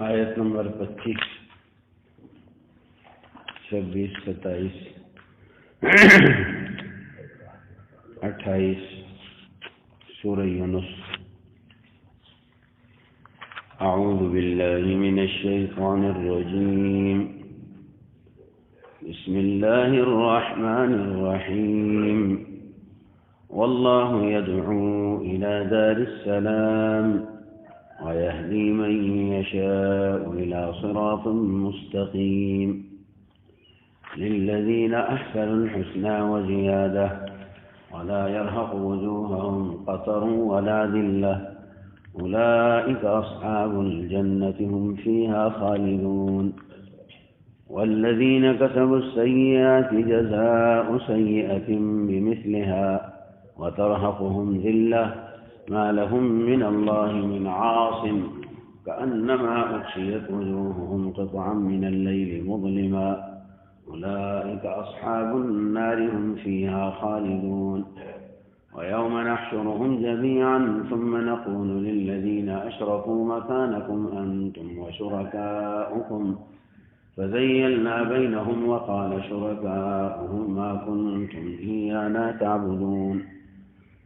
آیت نمبر 25 26 27 28 سورہ یونس۔ اعوذ باللہ من الشیطان الرجیم، بسم اللہ الرحمن الرحیم، واللہ يدعو إلى دار السلام ويهدي من يشاء إلى صراط مستقيم، للذين أحسنوا الحسنى وزيادة ولا يرهق وجوههم قتر ولا ذلة أولئك أصحاب الجنة هم فيها خالدون، والذين كسبوا السيئات جزاء سيئة بمثلها وترهقهم ذلة ما لهم من الله من عاصم كأنما أغشيت وجوههم قطعا من الليل مظلما أولئك أصحاب النار هم فيها خالدون، ويوم نحشرهم جميعا ثم نقول للذين أشركوا مكانكم أنتم وشركاؤكم فزيلنا بينهم وقال شركاؤهم ما كنتم إيانا تعبدون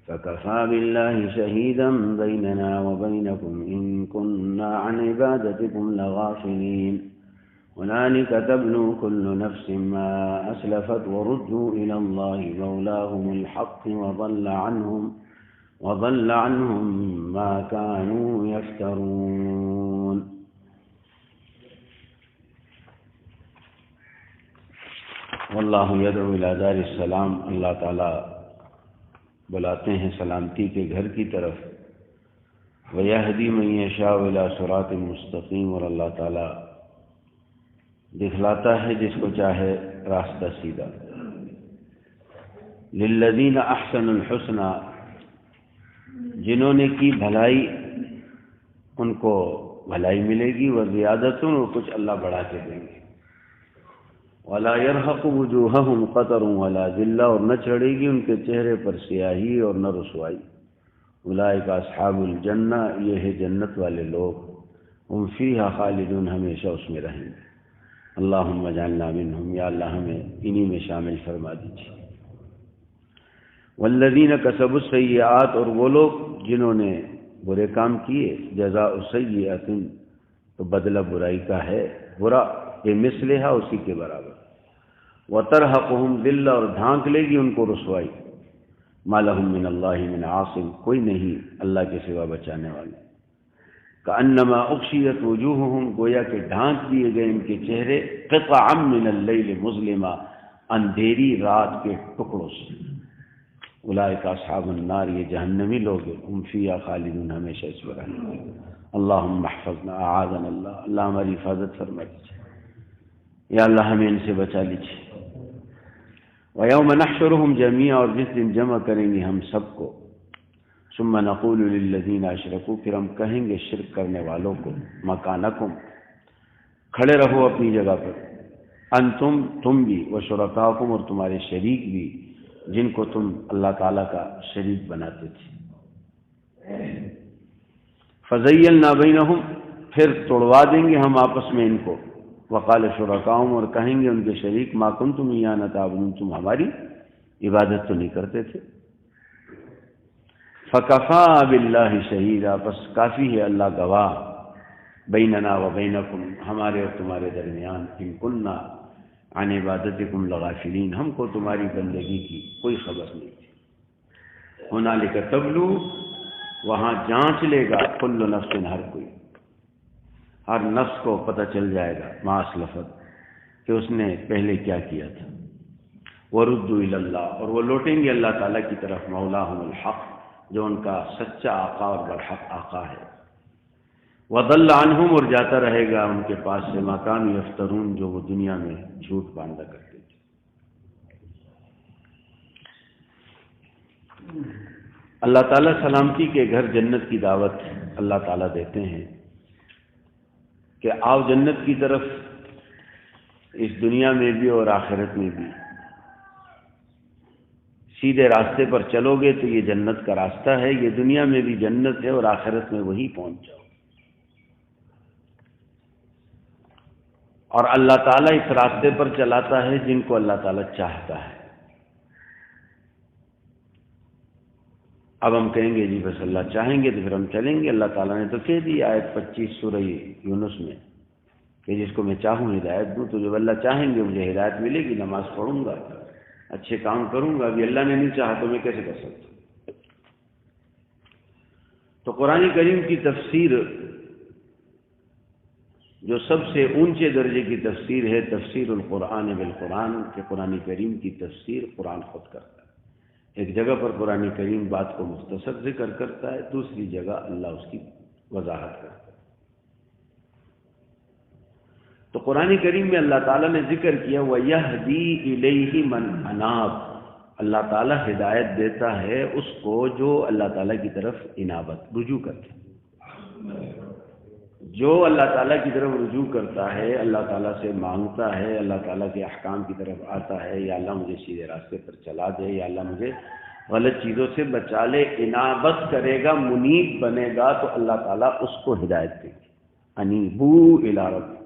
فكفى بالله شهيدا بيننا وبينكم إن كنا عن عبادتكم لغافلين، هنالك تبلو كل نفس ما أسلفت وردوا إلى الله مولاهم الحق وضل عنهم ما كانوا يفترون۔ واللہ يدعو إلى دار السلام، اللہ تعالیٰ بلاتے ہیں سلامتی کے گھر کی طرف، وَيَهْدِي مَن يَشَاءُ إِلَى صِرَاطٍ مُسْتَقِيمٍ، اور اللہ تعالیٰ دکھلاتا ہے جس کو چاہے راستہ سیدھا۔ لِلَّذِينَ أَحْسَنُوا الْحُسْنَى، جنہوں نے کی بھلائی ان کو بھلائی ملے گی، وَزِيَادَةٌ، اور کچھ اللہ بڑھا کے دیں گے، وَلَا يَرْهَقُ وُجُوهَهُمْ قَتَرٌ وَلَا ذِلَّةٌ، اور نہ چڑھے گی ان کے چہرے پر سیاہی اور نہ رسوائی۔ اولئک اصحاب الجنہ، یہ ہے جنت والے لوگ، ہم فیہا خالدون، ہمیشہ اس میں رہیں گے۔ اللہم اجعلنا منہم، یا اللہ ہمیں انہی میں شامل فرما دیجیے۔ والذین کسبوا السیئات، اور وہ لوگ جنہوں نے برے کام کیے، جزاء سیئۃ، تو بدلہ برائی کا ہے، برا مثلہا، اسی کے برابر۔ وترہقہم ذلہ، اور ڈھانک لے گی ان کو رسوائی۔ ما لہم من اللہ من عاصم، کوئی نہیں اللہ کے سوا بچانے والے۔ کأنما اغشیت وجوہہم، گویا کہ ڈھانک دیے گئے ان کے چہرے، قطعا من اللیل مظلما، اندھیری رات کے ٹکڑوں سے۔ اولئک اصحاب النار، یہ جہنمی لوگ ہیں، ہم فیہا خالدون، ہمیشہ اس میں رہیں گے۔ اللہم احفظنا، اعاذنا اللہ، اللہ ہماری حفاظت فرما دیجیے، یا اللہ ہمیں ان سے بچا لیجیے۔ وَيَوْمَ نَحْشُرُهُمْ جَمِيعًا، اور جس دن جمع کریں گے ہم سب کو، ثُمَّ نَقُولُ لِلَّذِينَ أَشْرَكُوا، پھر ہم کہیں گے شرک کرنے والوں کو، مَكَانَكُمْ، کھڑے رہو اپنی جگہ پر، انتم، تم بھی، وشرکاؤکم، اور تمہارے شریک بھی، جن کو تم اللہ تعالیٰ کا شریک بناتے تھے۔ فَزَيَّلْنَا بَيْنَهُمْ، پھر توڑوا دیں گے ہم آپس میں ان کو، وقال شرکاؤہم، اور کہیں گے ان کے شریک، ما کنتم ایانا تعبدون، تم ہماری عبادت تو نہیں کرتے تھے۔ فکفا باللہ شہیدا، بس کافی ہے اللہ گواہ، بیننا و بینکم، ہمارے اور تمہارے درمیان، ان کننا عن عبادتکم لغافلین، ہم کو تمہاری بندگی کی کوئی خبر نہیں تھی۔ ہنالک تبلو، وہاں جانچ لے گا، کل نفس، ہر کوئی، ہر نفس کو پتہ چل جائے گا، ما اسلفت، کہ اس نے پہلے کیا کیا تھا۔ وردوا الی اللہ، اور وہ لوٹیں گے اللہ تعالیٰ کی طرف، مولاہم الحق، جو ان کا سچا آقا اور برحق آقا ہے۔ وضل عنہم، اور جاتا رہے گا ان کے پاس سے، ما کانوا یفترون، جو وہ دنیا میں جھوٹ باندھا کرتے تھے۔ اللہ تعالیٰ سلامتی کے گھر جنت کی دعوت اللہ تعالیٰ دیتے ہیں کہ آؤ جنت کی طرف، اس دنیا میں بھی اور آخرت میں بھی سیدھے راستے پر چلو گے تو یہ جنت کا راستہ ہے، یہ دنیا میں بھی جنت ہے اور آخرت میں وہی پہنچ جاؤ۔ اور اللہ تعالیٰ اس راستے پر چلاتا ہے جن کو اللہ تعالیٰ چاہتا ہے۔ اب ہم کہیں گے جی بس اللہ چاہیں گے تو پھر ہم چلیں گے، اللہ تعالیٰ نے تو کہہ دی آیت 25 سورہ یونس میں کہ جس کو میں چاہوں ہدایت دوں، تو جب اللہ چاہیں گے مجھے ہدایت ملے گی، نماز پڑھوں گا، اچھے کام کروں گا۔ ابھی اللہ نے نہیں چاہا تو میں کیسے کر سکتا ہوں؟ تو قرآن کریم کی تفسیر جو سب سے اونچے درجے کی تفسیر ہے، تفسیر القرآن بالقرآن، کہ قرآن کریم کی تفسیر قرآن خود کرتا ہے۔ ایک جگہ پر قرآن کریم بات کو مختصر ذکر کرتا ہے، دوسری جگہ اللہ اس کی وضاحت کرتا ہے۔ تو قرآن کریم میں اللہ تعالیٰ نے ذکر کیا وَيَهْدِي إِلَيْهِ مَنْ أَنَابَ، اللہ تعالیٰ ہدایت دیتا ہے اس کو جو اللہ تعالیٰ کی طرف انابت رجوع کرتا ہے، جو اللہ تعالیٰ کی طرف رجوع کرتا ہے، اللہ تعالیٰ سے مانگتا ہے، اللہ تعالیٰ کے احکام کی طرف آتا ہے، یا اللہ مجھے سیدھے راستے پر چلا دے، یا اللہ مجھے غلط چیزوں سے بچا لے، انابت کرے گا، منیب بنے گا، تو اللہ تعالیٰ اس کو ہدایت دے گی۔ انیبوا الی ربکم،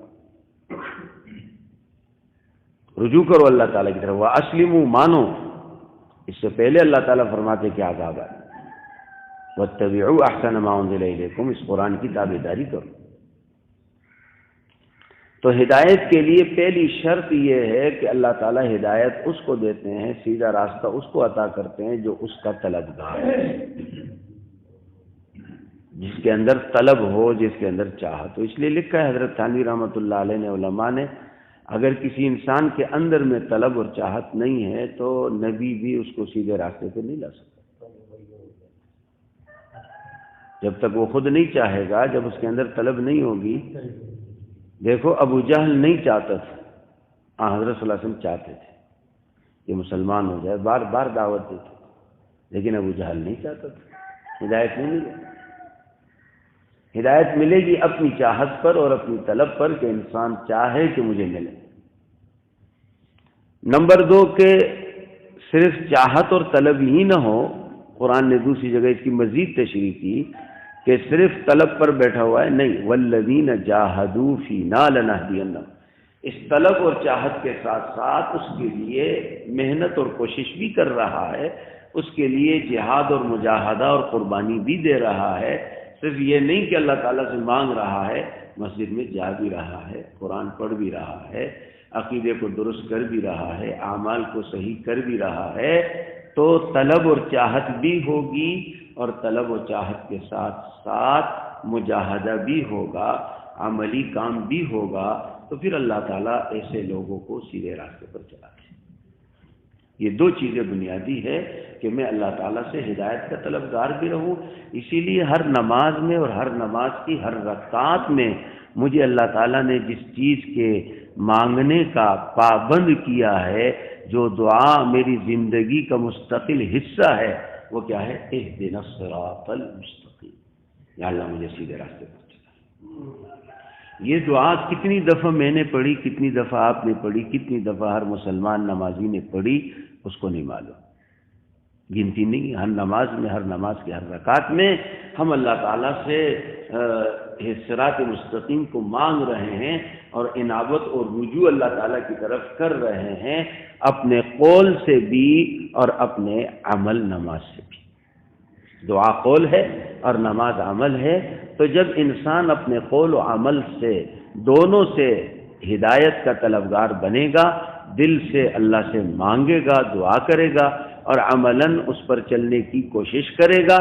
رجوع کرو اللہ تعالیٰ کی طرف، واسلموا، مانو۔ اس سے پہلے اللہ تعالیٰ فرماتے کہ عذاب ہے، واتبعوا احسن ما انزل الیکم، اس قرآن کی تابعداری کرو۔ تو ہدایت کے لیے پہلی شرط یہ ہے کہ اللہ تعالیٰ ہدایت اس کو دیتے ہیں، سیدھا راستہ اس کو عطا کرتے ہیں جو اس کا طلبگار ہے، جس کے اندر طلب ہو، جس کے اندر چاہت۔ تو اس لیے لکھا ہے حضرت تھانوی رحمۃ اللہ علیہ نے، علماء نے، اگر کسی انسان کے اندر میں طلب اور چاہت نہیں ہے تو نبی بھی اس کو سیدھے راستے پہ نہیں لا سکتا۔ جب تک وہ خود نہیں چاہے گا، جب اس کے اندر طلب نہیں ہوگی۔ دیکھو ابو جہل نہیں چاہتا تھا، حضرت صلی اللہ علیہ وسلم چاہتے تھے کہ مسلمان ہو جائے، بار بار دعوت دیتے، لیکن ابو جہل نہیں چاہتا تھا، ہدایت نہیں ملے۔ ہدایت ملے گی اپنی چاہت پر اور اپنی طلب پر، کہ انسان چاہے کہ مجھے ملے۔ نمبر 2 کہ صرف چاہت اور طلب ہی نہ ہو، قرآن نے دوسری جگہ اس کی مزید تشریح کی کہ صرف طلب پر بیٹھا ہوا ہے، نہیں، والذین جاہدوا فینا لنہدینہم، اس طلب اور چاہت کے ساتھ ساتھ اس کے لیے محنت اور کوشش بھی کر رہا ہے، اس کے لیے جہاد اور مجاہدہ اور قربانی بھی دے رہا ہے۔ صرف یہ نہیں کہ اللہ تعالیٰ سے مانگ رہا ہے، مسجد میں جا بھی رہا ہے، قرآن پڑھ بھی رہا ہے، عقیدے کو درست کر بھی رہا ہے، اعمال کو صحیح کر بھی رہا ہے، تو طلب اور چاہت بھی ہوگی، اور طلب و چاہت کے ساتھ ساتھ مجاہدہ بھی ہوگا، عملی کام بھی ہوگا، تو پھر اللہ تعالیٰ ایسے لوگوں کو سیدھے راستے پر چلاتے ہیں۔ یہ 2 چیزیں بنیادی ہے کہ میں اللہ تعالیٰ سے ہدایت کا طلبگار بھی رہوں۔ اسی لیے ہر نماز میں اور ہر نماز کی ہر رکعت میں مجھے اللہ تعالیٰ نے جس چیز کے مانگنے کا پابند کیا ہے، جو دعا میری زندگی کا مستقل حصہ ہے، وہ کیا ہے؟ اہدنا الصراط المستقیم، یا اللہ مجھے سیدھے راستے پر چلا۔ یہ دعا کتنی دفعہ میں نے پڑھی، کتنی دفعہ آپ نے پڑھی، کتنی دفعہ ہر مسلمان نمازی نے پڑھی، اس کو نہیں معلوم، گنتی نہیں۔ ہر نماز میں، ہر نماز کے ہر رکعت میں ہم اللہ تعالیٰ سے صراط مستقیم کو مانگ رہے ہیں، اور انابت اور رجوع اللہ تعالیٰ کی طرف کر رہے ہیں، اپنے قول سے بھی اور اپنے عمل نماز سے بھی۔ دعا قول ہے اور نماز عمل ہے، تو جب انسان اپنے قول و عمل سے دونوں سے ہدایت کا طلبگار بنے گا، دل سے اللہ سے مانگے گا، دعا کرے گا، اور عملاً اس پر چلنے کی کوشش کرے گا،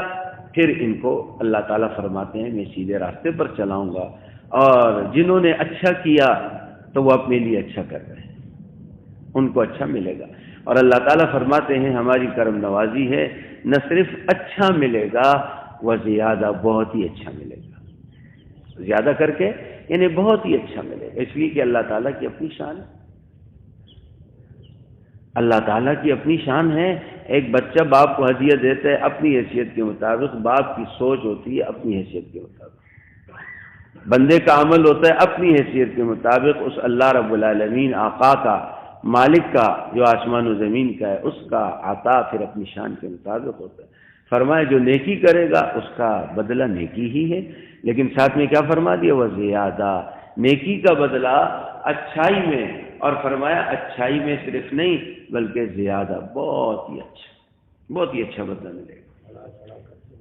پھر ان کو اللہ تعالیٰ فرماتے ہیں میں سیدھے راستے پر چلاؤں گا۔ اور جنہوں نے اچھا کیا تو وہ اپنے لیے اچھا کر رہے ہیں، ان کو اچھا ملے گا۔ اور اللہ تعالیٰ فرماتے ہیں ہماری کرم نوازی ہے، نہ صرف اچھا ملے گا، وہ زیادہ، بہت ہی اچھا ملے گا، زیادہ کر کے یعنی بہت ہی اچھا ملے گا، اس لیے کہ اللہ تعالیٰ کی اپنی شان ہے، اللہ تعالیٰ کی اپنی شان ہے۔ ایک بچہ باپ کو ہدیہ دیتا ہے اپنی حیثیت کے مطابق، باپ کی سوچ ہوتی ہے اپنی حیثیت کے مطابق، بندے کا عمل ہوتا ہے اپنی حیثیت کے مطابق، اس اللہ رب العالمین آقا کا، مالک کا، جو آسمان و زمین کا ہے، اس کا عطا پھر اپنی شان کے مطابق ہوتا ہے۔ فرمائے جو نیکی کرے گا اس کا بدلہ نیکی ہی ہے، لیکن ساتھ میں کیا فرما دیا؟ وہ زیادہ، نیکی کا بدلہ اچھائی میں، اور فرمایا اچھائی میں صرف نہیں بلکہ زیادہ، بہت ہی اچھا بدلہ ملے گا۔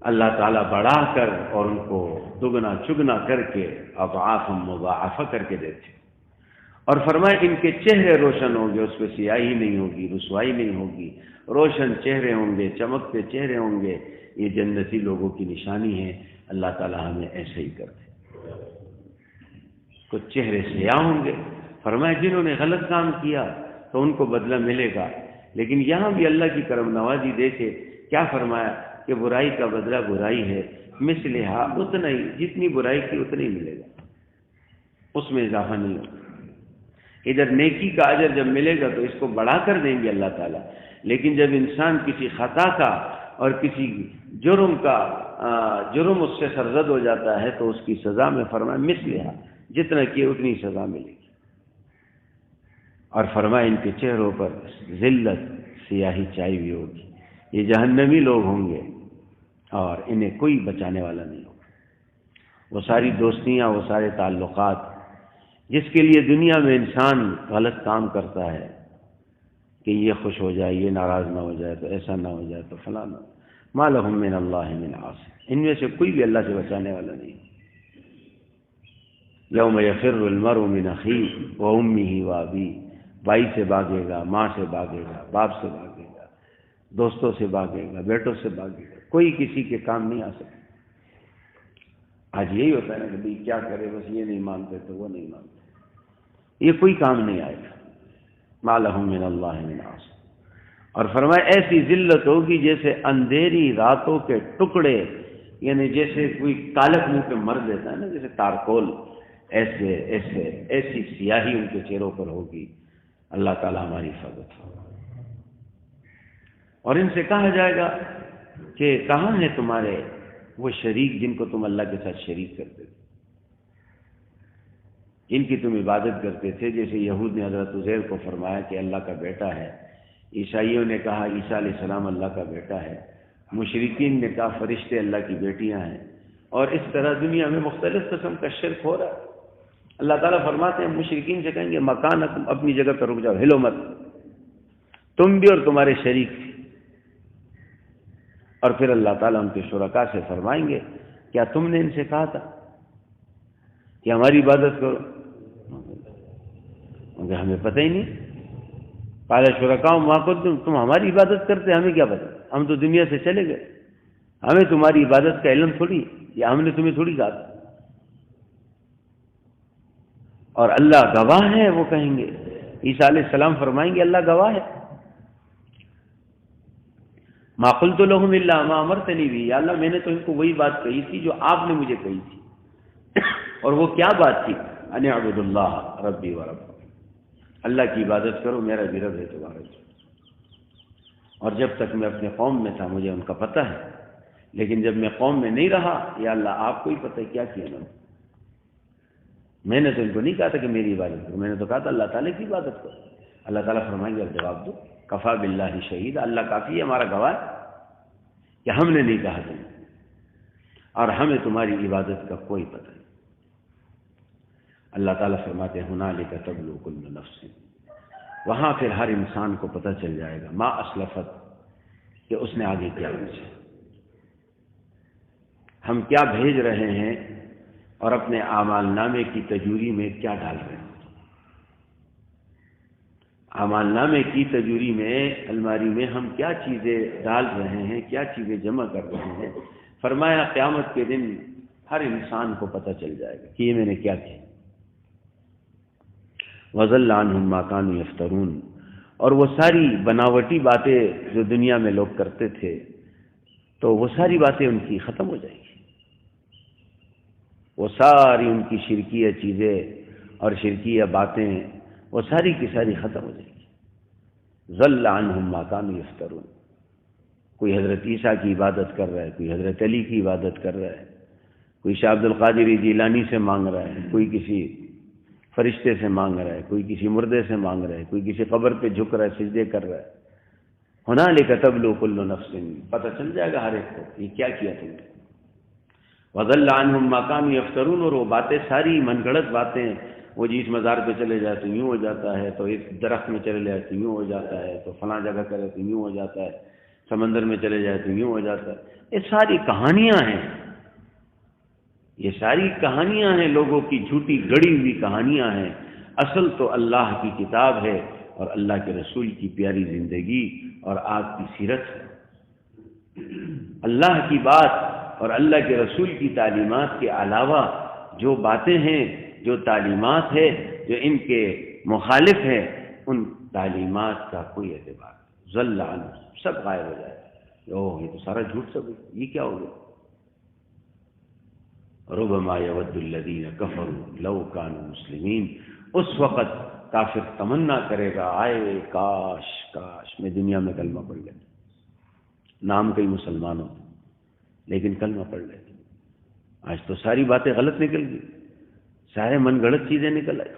اللہ تعالیٰ بڑھا کر اور ان کو دگنا چگنا کر کے اضعاف مضاعفہ کر کے دیتے، اور فرمایا ان کے چہرے روشن ہوں گے، اس پہ سیاہی نہیں ہوگی، رسوائی نہیں ہوگی، روشن چہرے ہوں گے، چمکتے چہرے ہوں گے۔ یہ جنتی لوگوں کی نشانی ہے۔ اللہ تعالیٰ ہمیں ایسے ہی کر دے۔ کچھ چہرے سیاہ ہوں گے، فرمایا جنہوں نے غلط کام کیا تو ان کو بدلہ ملے گا، لیکن یہاں بھی اللہ کی کرم نوازی دیکھے کیا فرمایا کہ برائی کا بدلہ برائی ہے، مثلہا، اتنا ہی، جتنی برائی کی اتنا ہی ملے گا، اس میں اضافہ نہیں ہوگا۔ ادھر نیکی کا اجر جب ملے گا تو اس کو بڑھا کر دیں گے اللہ تعالیٰ، لیکن جب انسان کسی خطا کا اور کسی جرم اس سے سرزد ہو جاتا ہے تو اس کی سزا میں فرمایا مثلہا، جتنا کیے اتنی سزا ملے گی۔ اور فرمایا ان کے چہروں پر ذلت، سیاہی چھائی ہوئی ہوگی، یہ جہنمی لوگ ہوں گے اور انہیں کوئی بچانے والا نہیں ہوگا۔ وہ ساری دوستیاں، وہ سارے تعلقات جس کے لیے دنیا میں انسان غلط کام کرتا ہے کہ یہ خوش ہو جائے، یہ ناراض نہ ہو جائے، تو ایسا نہ ہو جائے، تو فلاں نہ، ما لہم من اللہ من عاصم، ان میں سے کوئی بھی اللہ سے بچانے والا نہیں۔ یوم یفر المرء من اخیہ وامہ وابیہ، بھائی سے بھاگے گا، ماں سے بھاگے گا، باپ سے بھاگے گا، دوستوں سے بھاگے گا، بیٹوں سے بھاگے گا، کوئی کسی کے کام نہیں آ سکتا۔ آج یہی ہوتا ہے نا کہ بھائی کیا کرے، بس یہ نہیں مانتے تو وہ نہیں مانتے، یہ کوئی کام نہیں آئے گا۔ ما لہم من اللہ من عاصم۔ اور فرمایا ایسی ذلت ہوگی جیسے اندھیری راتوں کے ٹکڑے، یعنی جیسے کوئی کالک منہ پہ مر دیتا ہے نا، جیسے تارکول، ایسی سیاہی ان کے چہروں پر ہوگی۔ اللہ تعالیٰ ہماری حفاظت ہو۔ اور ان سے کہا جائے گا کہ کہاں ہیں تمہارے وہ شریک جن کو تم اللہ کے ساتھ شریک کرتے تھے، جن کی تم عبادت کرتے تھے؟ جیسے یہود نے حضرت عزیر کو فرمایا کہ اللہ کا بیٹا ہے، عیسائیوں نے کہا عیسیٰ علیہ السلام اللہ کا بیٹا ہے، مشرکین نے کہا فرشتے اللہ کی بیٹیاں ہیں، اور اس طرح دنیا میں مختلف قسم کا شرک ہو رہا ہے۔ اللہ تعالیٰ فرماتے ہیں مشرکین سے کہیں گے مکانکم، اپنی جگہ پر رک جاؤ، ہلو مت، تم بھی اور تمہارے شریک تھے۔ اور پھر اللہ تعالیٰ ان کے شرکاء سے فرمائیں گے کیا تم نے ان سے کہا تھا کہ ہماری عبادت کرو؟ مگر ہمیں پتہ ہی نہیں۔ قال شرکاء ما کنتم، تم ہماری عبادت کرتے، ہمیں کیا پتہ، ہم تو دنیا سے چلے گئے، ہمیں تمہاری عبادت کا علم تھوڑی، یا ہم نے تمہیں تھوڑی کہا تھا۔ اور اللہ گواہ ہے، وہ کہیں گے، عیسیٰ علیہ السلام فرمائیں گے اللہ گواہ ہے، ما قلت لهم الا ما امرتنی به، یا اللہ میں نے تو ان کو وہی بات کہی تھی جو آپ نے مجھے کہی تھی۔ اور وہ کیا بات تھی؟ ان اعبدوا اللہ ربی و ربکم، اللہ کی عبادت کرو، میرا بھی رب ہے تمہارا بھی۔ اور جب تک میں اپنے قوم میں تھا مجھے ان کا پتہ ہے، لیکن جب میں قوم میں نہیں رہا، یا اللہ آپ کو ہی پتہ ہے کیا کیا میں نے تو ان کو نہیں کہا تھا کہ میری عبادت کرو، میں نے تو کہا تھا اللہ تعالیٰ کی عبادت کرو۔ اللہ تعالیٰ فرمائیں گے اب جواب دو، کفا باللہ شہید، اللہ کافی ہے ہمارا گواہ کہ ہم نے نہیں کہا تم، اور ہمیں تمہاری عبادت کا کوئی پتہ نہیں۔ اللہ تعالیٰ فرماتے ہیں ہنالک تبلو کل نفس، وہاں پھر ہر انسان کو پتہ چل جائے گا ما اسلفت، کہ اس نے آگے کیا کیا، ہم کیا بھیج رہے ہیں اور اپنے اعمال نامے کی تجوری میں کیا ڈال رہے ہیں۔ اعمال نامے کی تجوری میں، الماری میں ہم کیا چیزیں ڈال رہے ہیں، کیا چیزیں جمع کر رہے ہیں۔ فرمایا قیامت کے دن ہر انسان کو پتہ چل جائے گا کہ یہ میں نے کیا کیا۔ وَضَلَّ عَنْهُمْ مَا كَانُوا يَفْتَرُونَ، اور وہ ساری بناوٹی باتیں جو دنیا میں لوگ کرتے تھے تو وہ ساری باتیں ان کی ختم ہو جائیں گی، وہ ساری ان کی شرکیہ چیزیں اور شرکیہ باتیں وہ ساری کی ساری ختم ہو جائیں گی۔ ضل عنہم ما کانوا یفترون، کوئی حضرت عیسیٰ کی عبادت کر رہا ہے، کوئی حضرت علی کی عبادت کر رہا ہے، کوئی شاہ عبد القادر جیلانی سے مانگ رہا ہے، کوئی کسی فرشتے سے مانگ رہا ہے، کوئی کسی مردے سے مانگ رہا ہے، کوئی کسی قبر پہ جھک رہا ہے، سجدے کر رہا ہے۔ ہنالک تبلو کل نفس، پتہ چل جائے گا ہر ایک کو یہ کیا کیا تم نے۔ وَضَلَّ عَنْهُمْ مَا كَانُوا يَفْتَرُونَ، اور وہ باتیں ساری من گھڑت باتیں ہیں. وہ جس مزار پہ چلے جائے تو یوں ہو جاتا ہے، تو ایک درخت میں چلے جائے تو یوں ہو جاتا ہے، تو فلاں جگہ کرے تو یوں ہو جاتا ہے، سمندر میں چلے جائے تو یوں ہو جاتا ہے. یہ ساری کہانیاں ہیں، یہ ساری کہانیاں ہیں، لوگوں کی جھوٹی گڑی ہوئی کہانیاں ہیں. اصل تو اللہ کی کتاب ہے اور اللہ کے رسول کی پیاری زندگی اور آپ کی سیرت ہے. اللہ کی بات اور اللہ کے رسول کی تعلیمات کے علاوہ جو باتیں ہیں، جو تعلیمات ہے، جو ان کے مخالف ہے، ان تعلیمات کا کوئی اعتبار نہیں. ضل عنہ، سب غائب ہو جائے. یہ تو سارا جھوٹ سب ہے، یہ کیا ہو گیا؟ ربما یود الذین کفروا لو کانوا مسلمین. اس وقت کافر تمنا کرے گا، آئے کاش کاش میں دنیا میں کلمہ پڑھ لیتا، نام کئی مسلمان ہو لیکن کلمہ پڑھ لیتے. آج تو ساری باتیں غلط نکل گئی، سارے من گھڑت چیزیں نکل آئی.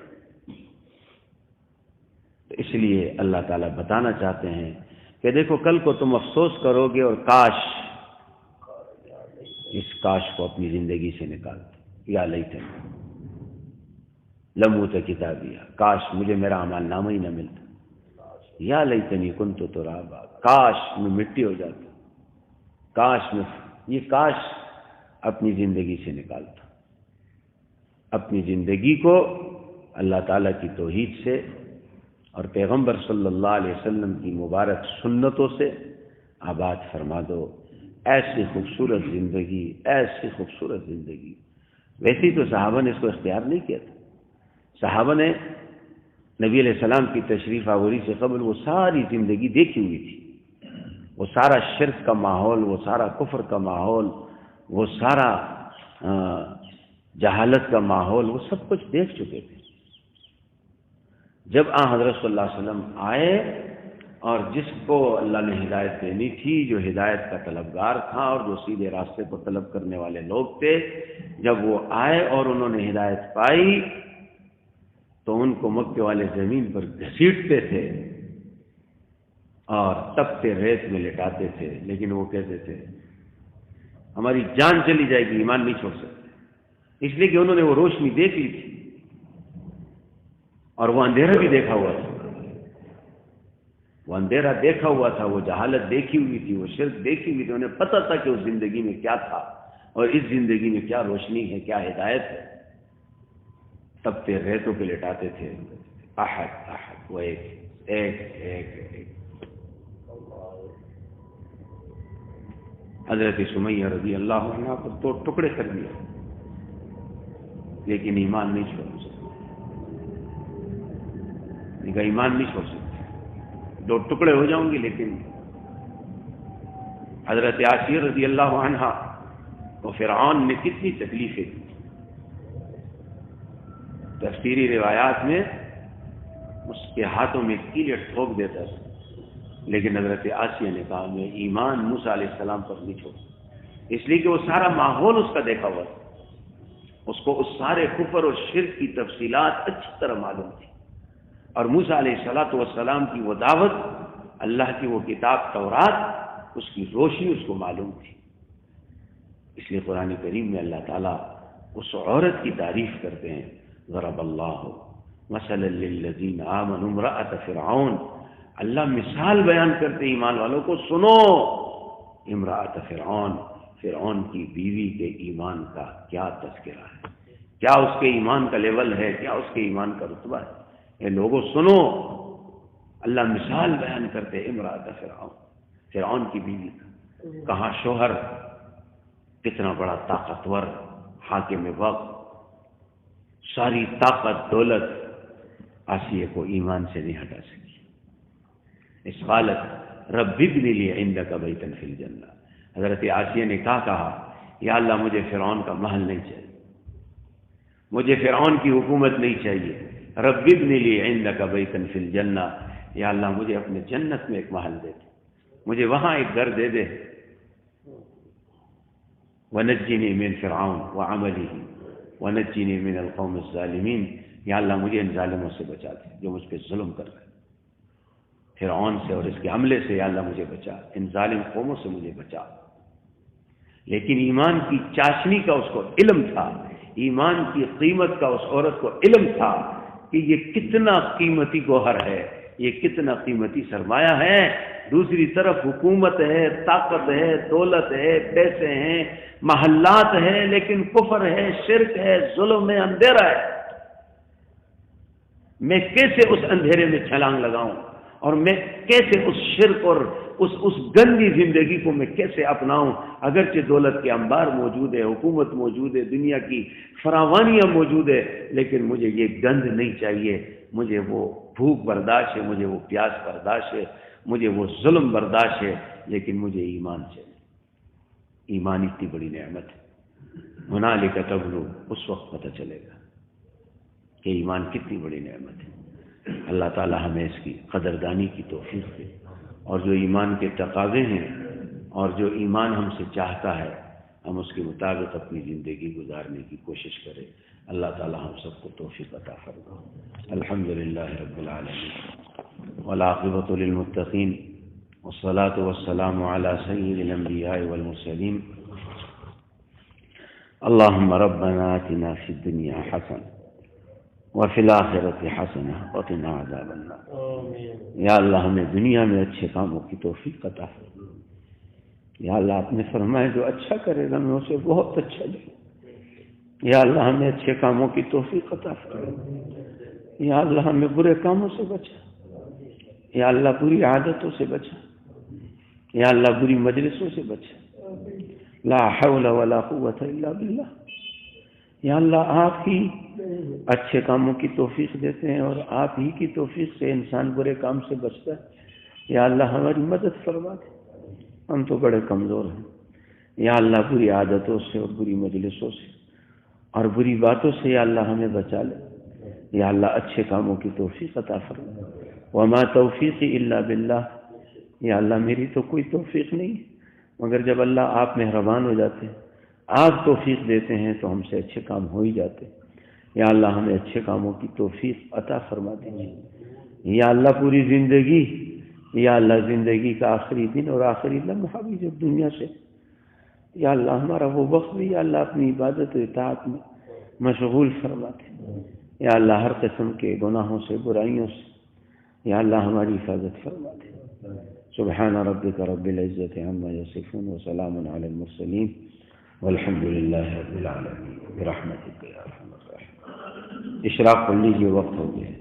تو اس لیے اللہ تعالیٰ بتانا چاہتے ہیں کہ دیکھو کل کو تم افسوس کرو گے اور کاش، اس کاش کو اپنی زندگی سے نکال دو. یا لیتنی لم اوت کتابیہ، کاش مجھے میرا اعمال نامہ ہی نہ ملتا. یا لیتنی کنت ترابا، کاش میں مٹی ہو جاتا. کاش میں یہ کاش اپنی زندگی سے نکالتا. اپنی زندگی کو اللہ تعالیٰ کی توحید سے اور پیغمبر صلی اللہ علیہ وسلم کی مبارک سنتوں سے آباد فرما دو. ایسی خوبصورت زندگی، ایسی خوبصورت زندگی. ویسے تو صحابہ نے اس کو اختیار نہیں کیا تھا. صحابہ نے نبی علیہ السلام کی تشریف آوری سے قبل وہ ساری زندگی دیکھی ہوئی تھی. وہ سارا شرک کا ماحول، وہ سارا کفر کا ماحول، وہ سارا جہالت کا ماحول، وہ سب کچھ دیکھ چکے تھے. جب حضرت صلی اللہ علیہ وسلم آئے اور جس کو اللہ نے ہدایت دینی تھی، جو ہدایت کا طلبگار تھا اور جو سیدھے راستے پر طلب کرنے والے لوگ تھے، جب وہ آئے اور انہوں نے ہدایت پائی تو ان کو مکے والے زمین پر گھسیٹتے تھے اور تپتے ریت میں لٹاتے تھے. لیکن وہ کہتے تھے ہماری جان چلی جائے گی، ایمان نہیں چھوڑ سکتے. اس لیے کہ انہوں نے وہ روشنی دیکھ لی تھی اور وہ اندھیرا بھی دیکھا ہوا تھا. وہ اندھیرا دیکھا ہوا تھا، وہ جہالت دیکھی ہوئی تھی، وہ شرک دیکھی ہوئی تھی. انہیں پتہ تھا کہ اس زندگی میں کیا تھا اور اس زندگی میں کیا روشنی ہے، کیا ہدایت ہے. تپتے ریتوں پہ لٹاتے تھے. احد احد، وہ ایک ایک ایک ایک. حضرت سمیہ رضی اللہ عنہ کو تو ٹکڑے کر دیا لیکن ایمان نہیں چھوڑ سکتے. ایمان نہیں چھوڑ سکتے، دو ٹکڑے ہو جاؤں گی. لیکن حضرت آسیہ رضی اللہ عنہ کو فرعون نے کتنی تکلیفیں دی. تفسیری روایات میں اس کے ہاتھوں میں کیلیں ٹھوک دیتا تھا، لیکن حضرت آسیہ نے کہا میں ایمان موسیٰ علیہ السلام پر نہیں چھوڑ سکتا. اس لیے کہ وہ سارا ماحول اس کا دیکھا ہوا تھا، اس کو اس سارے کفر اور شرک کی تفصیلات اچھی طرح معلوم تھی. اور موسیٰ علیہ السلام کی وہ دعوت، اللہ کی وہ کتاب تورات، اس کی روشنی اس کو معلوم تھی. اس لیے قرآن کریم میں اللہ تعالیٰ اس عورت کی تعریف کرتے ہیں. ضرب اللہ مثلا للذین آمنوا امرأۃ فرعون. اللہ مثال بیان کرتے ایمان والوں کو، سنو امرأۃ فرعون، فرعون کی بیوی کے ایمان کا کیا تذکرہ ہے، کیا اس کے ایمان کا لیول ہے، کیا اس کے ایمان کا رتبہ ہے. اے لوگوں سنو، اللہ مثال بیان کرتے امرأۃ فرعون، فرعون کی بیوی کا. کہاں شوہر کتنا بڑا طاقتور حاکم وقت، ساری طاقت دولت آسیہ کو ایمان سے نہیں ہٹا سکی. اس قالت رب ابن لی عندک بیتا فی الجنہ. حضرت آسیہ نے کہا یا اللہ مجھے فرعون کا محل نہیں چاہیے، مجھے فرعون کی حکومت نہیں چاہیے. رب ابن لی عندک بیتا فی الجنہ، یا اللہ مجھے اپنے جنت میں ایک محل دے دے، مجھے وہاں ایک گھر دے دے. ونجنی من فرعون وعملہ ونجنی من القوم الظالمین. یا اللہ مجھے ان ظالموں سے بچا دے جو مجھ پہ ظلم کر رہے ہیں، فرعون سے اور اس کے عملے سے. یا اللہ مجھے بچا، ان ظالم قوموں سے مجھے بچا. لیکن ایمان کی چاشنی کا اس کو علم تھا، ایمان کی قیمت کا اس عورت کو علم تھا کہ یہ کتنا قیمتی گوہر ہے، یہ کتنا قیمتی سرمایہ ہے۔ دوسری طرف حکومت ہے، طاقت ہے، دولت ہے، پیسے ہیں، محلات ہیں، لیکن کفر ہے، شرک ہے، ظلم ہے، اندھیرا ہے۔ میں کیسے اس اندھیرے میں چھلانگ لگاؤں، اور میں کیسے اس شرک اور اس گندی زندگی کو میں کیسے اپناؤں؟ اگرچہ دولت کے انبار موجود ہے، حکومت موجود ہے، دنیا کی فراوانیاں موجود ہے، لیکن مجھے یہ گند نہیں چاہیے، مجھے وہ بھوک برداشت ہے، مجھے وہ پیاس برداشت ہے، مجھے وہ ظلم برداشت ہے، لیکن مجھے ایمان چاہیے۔ ایمان اتنی بڑی نعمت ہے، ہنالک تبلو، اس وقت پتہ چلے گا کہ ایمان کتنی بڑی نعمت ہے۔ اللہ تعالی ہمیں اس کی قدردانی کی توفیق دے، اور جو ایمان کے تقاضے ہیں اور جو ایمان ہم سے چاہتا ہے ہم اس کے مطابق اپنی زندگی گزارنے کی کوشش کریں۔ اللہ تعالی ہم سب کو توفیق عطا فرمائے۔ الحمدللہ رب العالمین والعاقبۃ للمتقین والصلاة والسلام علی سید الانبیاء والمرسلین۔ اللہم ربنا آتنا فی الدنیا حسنہ وفی الآخرۃ حسنہ وقنا عذاب النار۔ یا اللہ ہمیں دنیا میں اچھے کاموں کی توفیق عطا فرما۔ یا اللہ آپ نے فرمایا جو اچھا کرے گا میں اسے بہت اچھا دوں۔ یا اللہ ہمیں اچھے کاموں کی توفیق عطا فرما۔ یا اللہ ہمیں برے کاموں سے بچا۔ یا اللہ بری عادتوں سے بچا۔ یا اللہ بری مجلسوں سے بچا۔ لا حول ولا قوت الا باللہ۔ یا اللہ آپ ہی اچھے کاموں کی توفیق دیتے ہیں، اور آپ ہی کی توفیق سے انسان برے کام سے بچتا ہے۔ یا اللہ ہماری مدد فرما دے، ہم تو بڑے کمزور ہیں۔ یا اللہ بری عادتوں سے اور بری مجلسوں سے اور بری باتوں سے یا اللہ ہمیں بچا لے۔ یا اللہ اچھے کاموں کی توفیق عطا فرما۔ وما توفیقی الا باللہ۔ یا اللہ میری تو کوئی توفیق نہیں ہے، مگر جب اللہ آپ مہربان ہو جاتے ہیں، آپ توفیق دیتے ہیں تو ہم سے اچھے کام ہو ہی جاتے ہیں۔ یا اللہ ہمیں اچھے کاموں کی توفیق عطا فرما دیجیے۔ یا اللہ پوری زندگی، یا اللہ زندگی کا آخری دن اور آخری لمحہ بھی جب دنیا سے، یا اللہ ہمارا وہ وقت بھی یا اللہ اپنی عبادت و اطاعت میں مشغول فرما دے۔ یا اللہ ہر قسم کے گناہوں سے، برائیوں سے یا اللہ ہماری حفاظت فرما دے۔ سبحان ربک رب العزت عما یصفون وسلام علی المرسلین والحمد للہ رب العالمین برحمتک یا ارحم الراحمین۔ اشراق پڑھ لیجیے، وقت ہو گیا۔